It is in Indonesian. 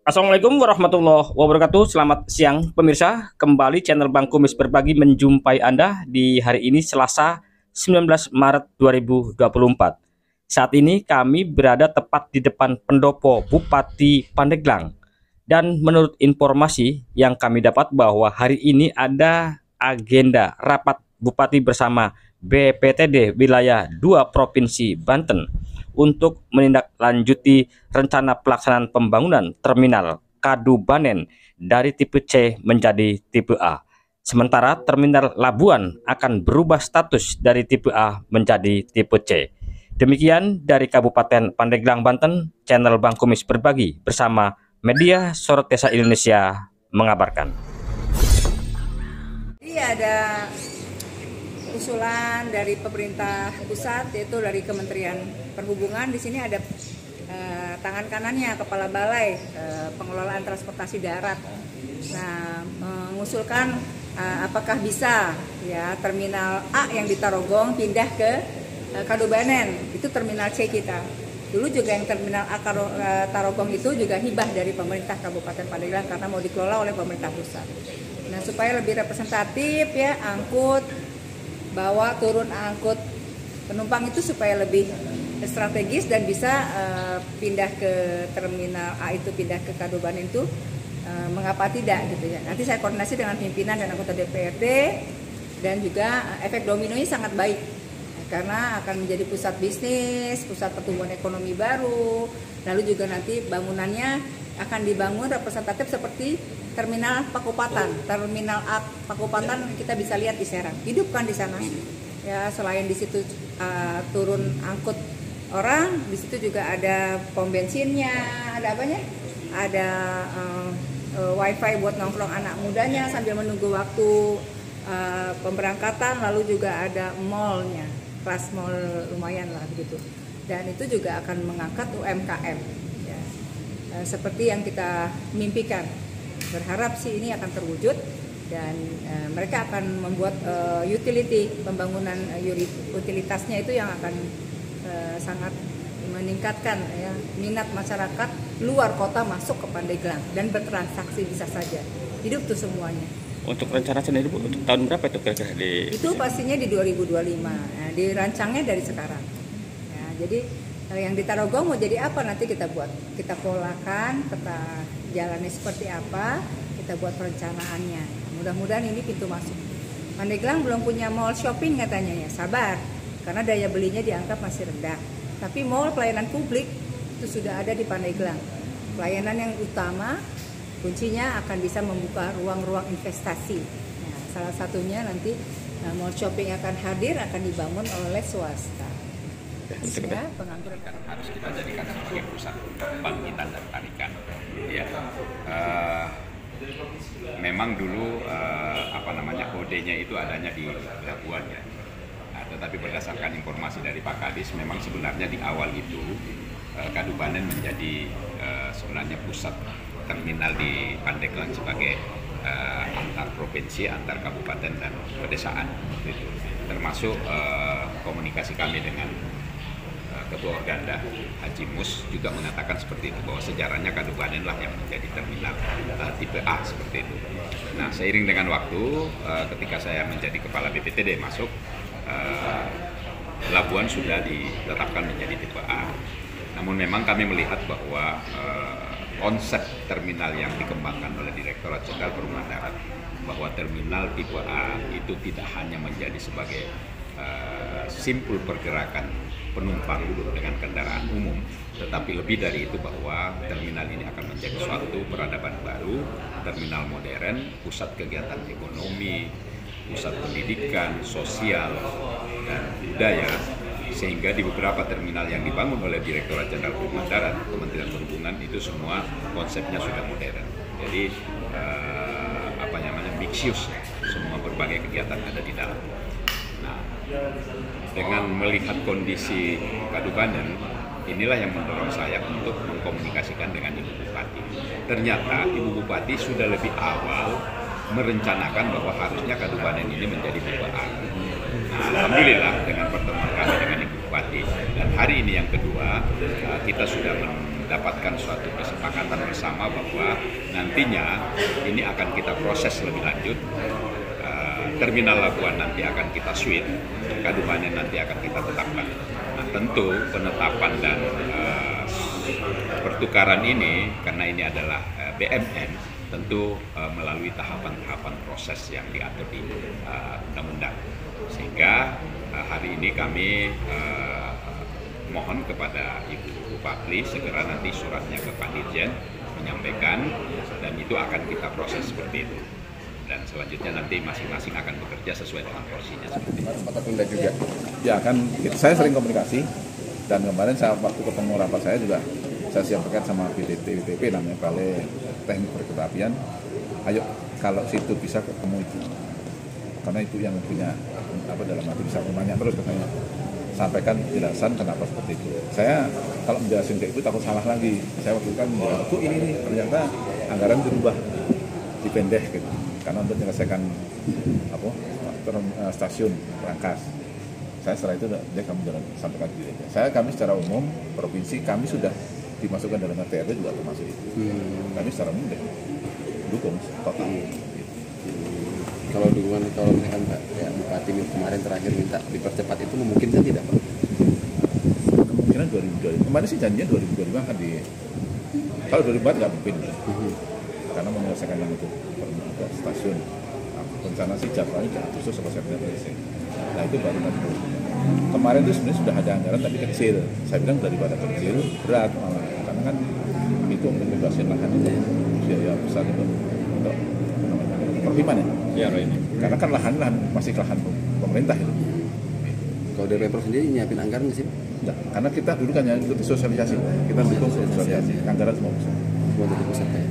Assalamualaikum warahmatullahi wabarakatuh. Selamat siang pemirsa. Kembali channel Bang Kumis Berbagi menjumpai Anda di hari ini Selasa 19 Maret 2024. Saat ini kami berada tepat di depan pendopo Bupati Pandeglang. Dan menurut informasi yang kami dapat bahwa hari ini ada agenda rapat Bupati bersama BPTD wilayah 2 Provinsi Banten untuk menindaklanjuti rencana pelaksanaan pembangunan terminal Kadubanen dari tipe C menjadi tipe A. Sementara terminal Labuan akan berubah status dari tipe A menjadi tipe C. Demikian dari Kabupaten Pandeglang, Banten, channel Bang Kumis Berbagi bersama Media Sorot Desa Indonesia mengabarkan. Jadi ada usulan dari pemerintah pusat, yaitu dari Kementerian Perhubungan. Di sini ada tangan kanannya Kepala Balai Pengelolaan Transportasi Darat. Nah, mengusulkan apakah bisa ya terminal A yang di Tarogong pindah ke Kadubanen, itu terminal C kita. Dulu juga yang terminal A Tarogong itu juga hibah dari pemerintah Kabupaten Pandeglang karena mau dikelola oleh pemerintah pusat. Nah, supaya lebih representatif ya, angkut, bawa turun angkut penumpang itu supaya lebih strategis dan bisa pindah ke terminal A itu, pindah ke Kadubanen itu, mengapa tidak gitu ya. Nanti saya koordinasi dengan pimpinan dan anggota DPRD, dan juga efek dominonya sangat baik karena akan menjadi pusat bisnis, pusat pertumbuhan ekonomi baru. Lalu juga nanti bangunannya akan dibangun representatif seperti terminal Pakopatan, terminal A Pakopatan kita bisa lihat di Serang, hidup kan di sana. Ya, selain di situ turun angkut orang, di situ juga ada pom bensinnya, ada apanya? Ada wifi buat nongkrong anak mudanya sambil menunggu waktu pemberangkatan, lalu juga ada mallnya, kelas mall lumayan lah begitu. Dan itu juga akan mengangkat UMKM ya. Seperti yang kita mimpikan. Berharap sih ini akan terwujud dan mereka akan membuat utility, pembangunan utilitasnya itu yang akan sangat meningkatkan ya, minat masyarakat luar kota masuk ke Pandeglang dan bertransaksi bisa saja. Hidup tuh semuanya. Untuk rencana sendiri Bu, untuk tahun berapa itu kira-kira Itu pastinya di 2025. Nah, dirancangnya dari sekarang. Ya, jadi yang di Tarogong mau jadi apa nanti kita buat. Kita polakan peta jalannya seperti apa, kita buat perencanaannya. Mudah-mudahan ini pintu masuk. Pandeglang belum punya mall shopping katanya ya, sabar. Karena daya belinya dianggap masih rendah. Tapi mall pelayanan publik itu sudah ada di Pandeglang. Pelayanan yang utama kuncinya akan bisa membuka ruang-ruang investasi. Nah, salah satunya nanti mall shopping akan hadir, akan dibangun oleh swasta. Ya, pengangguran harus kita jadikan sebagai pusat kebangkitan dan tarikan. Ya, memang dulu kodenya itu adanya di Labuan ya. Tetapi berdasarkan informasi dari Pak Kadis, memang sebenarnya di awal itu Kadubanen menjadi sebenarnya pusat terminal di Pandeglang sebagai antar provinsi, antar kabupaten dan pedesaan. Gitu. Termasuk komunikasi kami dengan Ketua Organda Haji Mus juga mengatakan seperti itu, bahwa sejarahnya Kadubanen lah yang menjadi terminal tipe A seperti itu. Nah, seiring dengan waktu, ketika saya menjadi kepala BPTD masuk, Labuan sudah ditetapkan menjadi tipe A. Namun memang kami melihat bahwa konsep terminal yang dikembangkan oleh Direktorat Jenderal Perhubungan Darat, bahwa terminal tipe A itu tidak hanya menjadi sebagai simpul pergerakan penumpang dengan kendaraan umum, tetapi lebih dari itu bahwa terminal ini akan menjadi suatu peradaban baru, terminal modern, pusat kegiatan ekonomi, pusat pendidikan, sosial, dan budaya, sehingga di beberapa terminal yang dibangun oleh Direktorat Jenderal Perhubungan Darat, Kementerian Perhubungan, itu semua konsepnya sudah modern. Jadi mix use, semua berbagai kegiatan ada di dalam. Nah, dengan melihat kondisi Kadubanen, inilah yang mendorong saya untuk mengkomunikasikan dengan Ibu Bupati. Ternyata Ibu Bupati sudah lebih awal merencanakan bahwa harusnya Kadubanen ini menjadi tipe A. Nah, alhamdulillah dengan pertemuan kami dengan Ibu Bupati, dan hari ini yang kedua kita sudah dapatkan suatu kesepakatan bersama bahwa nantinya ini akan kita proses lebih lanjut. Terminal Labuan nanti akan kita switch, Kadupaten nanti akan kita tetapkan. Nah, tentu penetapan dan pertukaran ini, karena ini adalah BMN, tentu melalui tahapan-tahapan proses yang diatur di undang-undang. Sehingga hari ini kami mohon kepada Ibu Bupati segera nanti suratnya ke Pak Dirjen menyampaikan, dan itu akan kita proses seperti itu. Dan selanjutnya nanti masing-masing akan bekerja sesuai dengan porsinya seperti itu. Kota Tunda juga. Ya kan, saya sering komunikasi, dan kemarin saya waktu ketemu rapat saya juga saya sampaikan sama BTP namanya Balai Teknik Perkereta Apian. Ayo kalau situ bisa ketemu itu, karena itu yang punya dalam arti bisa menanya terus katanya. Sampaikan penjelasan kenapa seperti itu. Saya kalau menjelasin kayak itu takut salah lagi. Saya waktu itu kan ini ternyata anggaran dirubah, dipendek gitu. Karena untuk menyelesaikan stasiun Rangkas. Saya setelah itu dia kami sampaikan diri. Kami secara umum provinsi kami sudah dimasukkan dalam RTRD juga termasuk itu. Kami secara umum dukung total. Kalau dukungan, kalau misalkan Pak ya, Bupati kemarin terakhir minta dipercepat, itu memungkinkan tidak Pak? Kemungkinan 2025. Kemarin sih janjinya 2025 kan kalau 2024 nggak mungkin. Karena menyelesaikan yang itu stasiun. Rencana sih jadwalnya Agustus sampai September. Nah itu baru nanti. Kemarin itu sebenarnya sudah ada anggaran tapi kecil. Saya bilang daripada kecil berat malah, karena kan itu untuk pembebasan lahan itu biaya besar itu untuk perhiman ya. Ya, ini. Karena kan lahan masih lahan pemerintah itu. Kalau dari Pemprov sendiri nyiapin anggaran nggak sih? Enggak, karena kita dulu kan yang ikut sosialisasi, kita dukung sosialisasi, anggaran semua besar. Semua dari pusat ya.